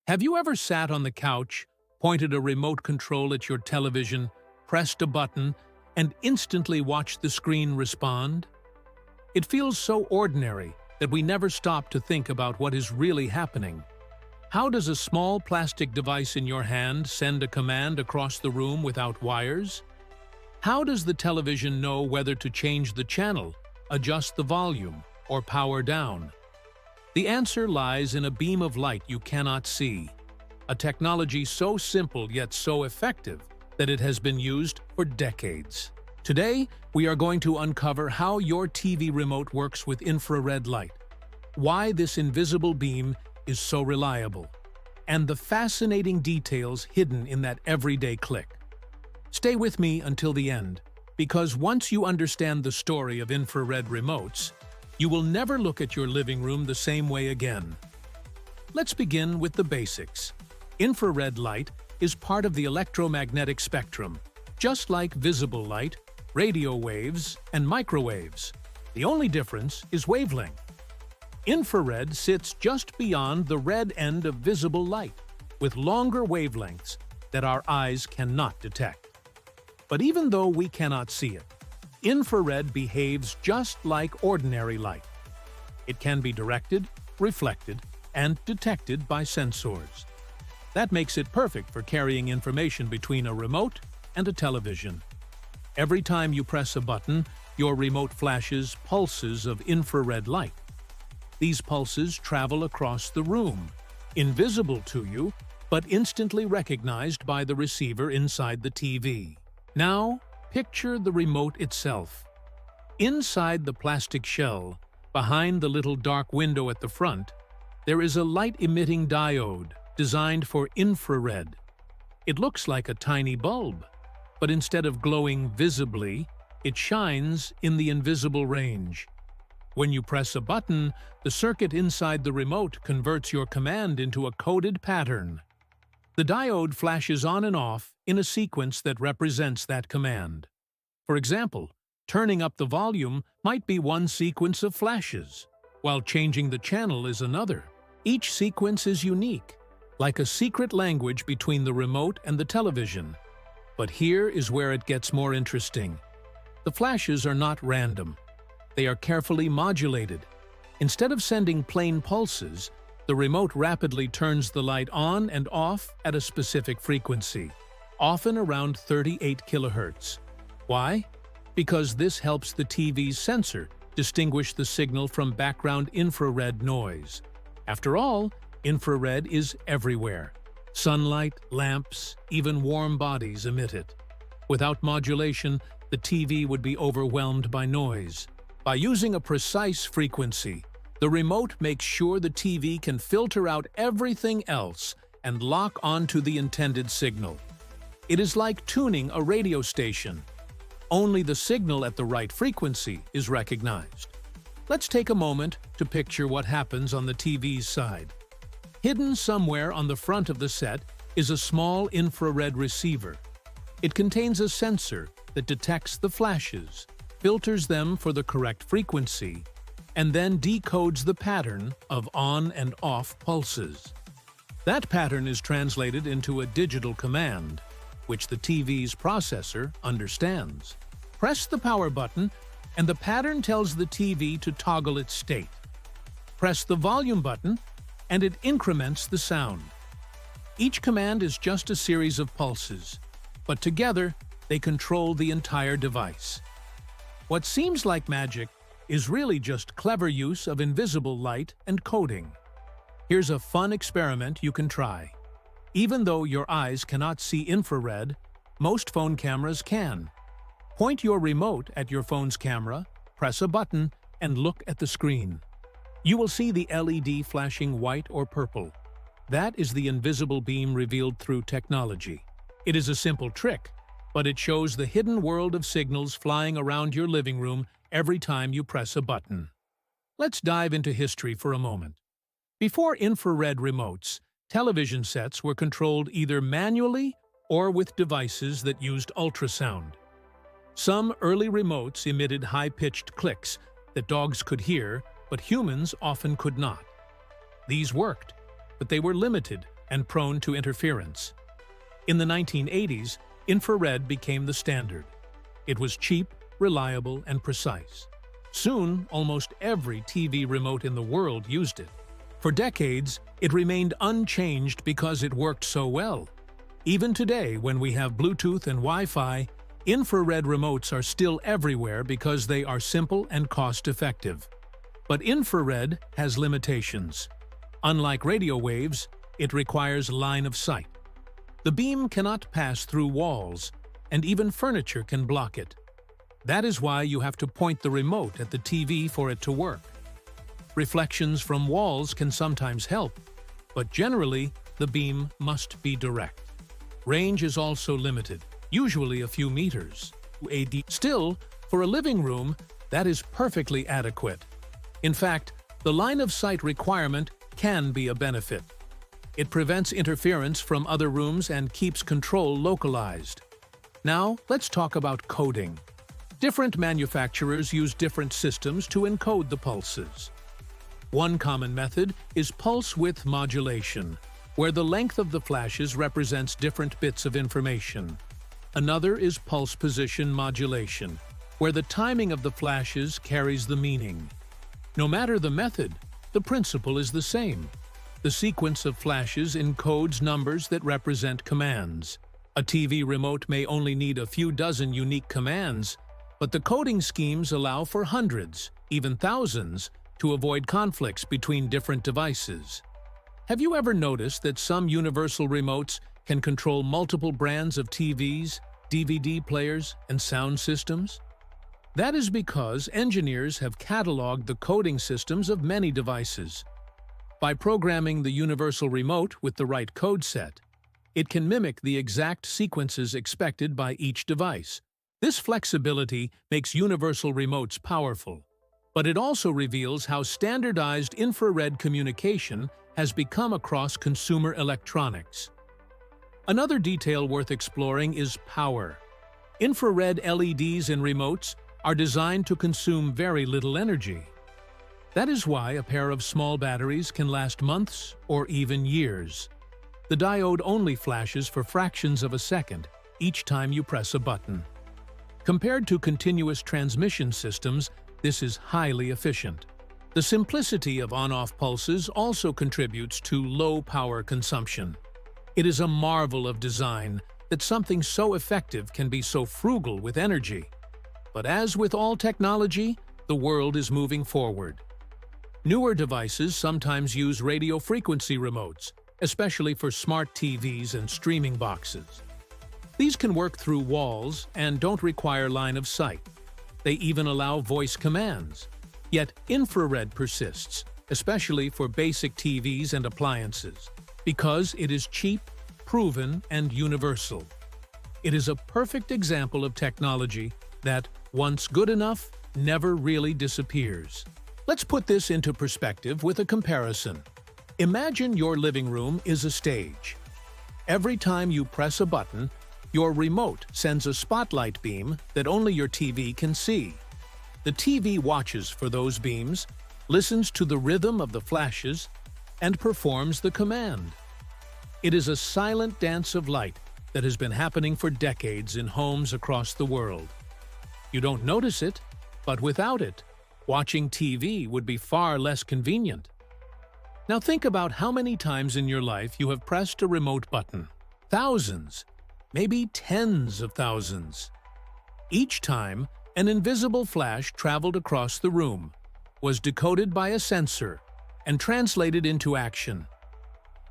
Have you ever sat on the couch, pointed a remote control at your television, pressed a button, and instantly watched the screen respond? It feels so ordinary that we never stop to think about what is really happening. How does a small plastic device in your hand send a command across the room without wires? How does the television know whether to change the channel, adjust the volume, or power down? The answer lies in a beam of light you cannot see, a technology so simple yet so effective that it has been used for decades. Today, we are going to uncover how your TV remote works with infrared light, why this invisible beam is so reliable, and the fascinating details hidden in that everyday click. Stay with me until the end, because once you understand the story of infrared remotes, you will never look at your living room the same way again. Let's begin with the basics. Infrared light is part of the electromagnetic spectrum, just like visible light, radio waves, and microwaves. The only difference is wavelength. Infrared sits just beyond the red end of visible light, with longer wavelengths that our eyes cannot detect. But even though we cannot see it, infrared behaves just like ordinary light. It can be directed, reflected, and detected by sensors. That makes it perfect for carrying information between a remote and a television. Every time you press a button, your remote flashes pulses of infrared light. These pulses travel across the room, invisible to you, but instantly recognized by the receiver inside the TV. Now, picture the remote itself. Inside the plastic shell, behind the little dark window at the front, there is a light-emitting diode designed for infrared. It looks like a tiny bulb, but instead of glowing visibly, it shines in the invisible range. When you press a button, the circuit inside the remote converts your command into a coded pattern. The diode flashes on and off in a sequence that represents that command. For example, turning up the volume might be one sequence of flashes, while changing the channel is another. Each sequence is unique, like a secret language between the remote and the television. But here is where it gets more interesting. The flashes are not random. They are carefully modulated. Instead of sending plain pulses, the remote rapidly turns the light on and off at a specific frequency, often around 38 kHz. Why? Because this helps the TV's sensor distinguish the signal from background infrared noise. After all, infrared is everywhere. Sunlight, lamps, even warm bodies emit it. Without modulation, the TV would be overwhelmed by noise. By using a precise frequency, the remote makes sure the TV can filter out everything else and lock onto the intended signal. It is like tuning a radio station. Only the signal at the right frequency is recognized. Let's take a moment to picture what happens on the TV's side. Hidden somewhere on the front of the set is a small infrared receiver. It contains a sensor that detects the flashes, filters them for the correct frequency, and then decodes the pattern of on and off pulses. That pattern is translated into a digital command, which the TV's processor understands. Press the power button, and the pattern tells the TV to toggle its state. Press the volume button, and it increments the sound. Each command is just a series of pulses, but together they control the entire device. What seems like magic is really just clever use of invisible light and coding. Here's a fun experiment you can try. Even though your eyes cannot see infrared, most phone cameras can. Point your remote at your phone's camera, press a button, and look at the screen. You will see the LED flashing white or purple. That is the invisible beam revealed through technology. It is a simple trick, but it shows the hidden world of signals flying around your living room every time you press a button. Let's dive into history for a moment. Before infrared remotes, television sets were controlled either manually or with devices that used ultrasound. Some early remotes emitted high-pitched clicks that dogs could hear, but humans often could not. These worked, but they were limited and prone to interference. In the 1980s, infrared became the standard. It was cheap, reliable, and precise. Soon, almost every TV remote in the world used it. For decades, it remained unchanged because it worked so well. Even today, when we have Bluetooth and Wi-Fi, infrared remotes are still everywhere because they are simple and cost-effective. But infrared has limitations. Unlike radio waves, it requires line of sight. The beam cannot pass through walls, and even furniture can block it. That is why you have to point the remote at the TV for it to work. Reflections from walls can sometimes help, but generally, the beam must be direct. Range is also limited, usually a few meters. Still, for a living room, that is perfectly adequate. In fact, the line of sight requirement can be a benefit. It prevents interference from other rooms and keeps control localized. Now, let's talk about coding. Different manufacturers use different systems to encode the pulses. One common method is pulse width modulation, where the length of the flashes represents different bits of information. Another is pulse position modulation, where the timing of the flashes carries the meaning. No matter the method, the principle is the same. The sequence of flashes encodes numbers that represent commands. A TV remote may only need a few dozen unique commands, but the coding schemes allow for hundreds, even thousands, to avoid conflicts between different devices. Have you ever noticed that some universal remotes can control multiple brands of TVs, DVD players, and sound systems? That is because engineers have cataloged the coding systems of many devices. By programming the universal remote with the right code set, it can mimic the exact sequences expected by each device. This flexibility makes universal remotes powerful, but it also reveals how standardized infrared communication has become across consumer electronics. Another detail worth exploring is power. Infrared LEDs in remotes are designed to consume very little energy. That is why a pair of small batteries can last months or even years. The diode only flashes for fractions of a second each time you press a button. Compared to continuous transmission systems, this is highly efficient. The simplicity of on-off pulses also contributes to low power consumption. It is a marvel of design that something so effective can be so frugal with energy. But as with all technology, the world is moving forward. Newer devices sometimes use radio frequency remotes, especially for smart TVs and streaming boxes. These can work through walls and don't require line of sight. They even allow voice commands. Yet infrared persists, especially for basic TVs and appliances, because it is cheap, proven, and universal. It is a perfect example of technology that, once good enough, never really disappears. Let's put this into perspective with a comparison. Imagine your living room is a stage. Every time you press a button, your remote sends a spotlight beam that only your TV can see. The TV watches for those beams, listens to the rhythm of the flashes, and performs the command. It is a silent dance of light that has been happening for decades in homes across the world. You don't notice it, but without it, watching TV would be far less convenient. Now think about how many times in your life you have pressed a remote button. Thousands, maybe tens of thousands. Each time, an invisible flash traveled across the room, was decoded by a sensor, and translated into action.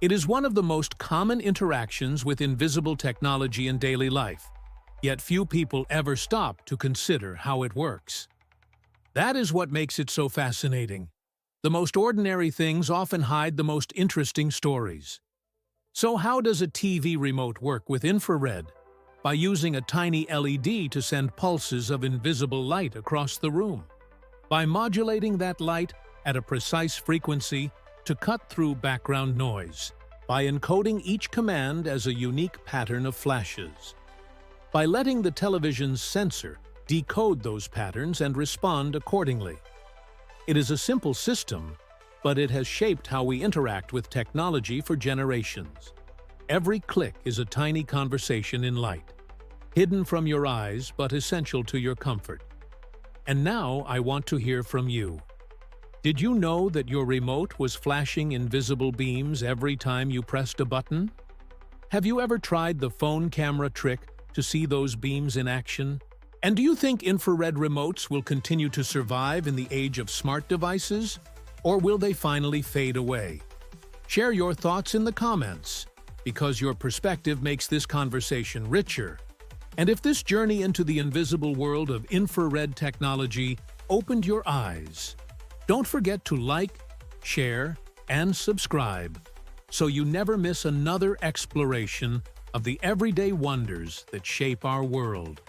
It is one of the most common interactions with invisible technology in daily life, yet few people ever stop to consider how it works. That is what makes it so fascinating. The most ordinary things often hide the most interesting stories. So how does a TV remote work with infrared? By using a tiny LED to send pulses of invisible light across the room. By modulating that light at a precise frequency to cut through background noise. By encoding each command as a unique pattern of flashes. By letting the television's sensor decode those patterns and respond accordingly. It is a simple system, but it has shaped how we interact with technology for generations. Every click is a tiny conversation in light, hidden from your eyes but essential to your comfort. And now I want to hear from you. Did you know that your remote was flashing invisible beams every time you pressed a button? Have you ever tried the phone camera trick to see those beams in action? And do you think infrared remotes will continue to survive in the age of smart devices? Or will they finally fade away? Share your thoughts in the comments, because your perspective makes this conversation richer. And if this journey into the invisible world of infrared technology opened your eyes, don't forget to like, share, and subscribe so you never miss another exploration of the everyday wonders that shape our world.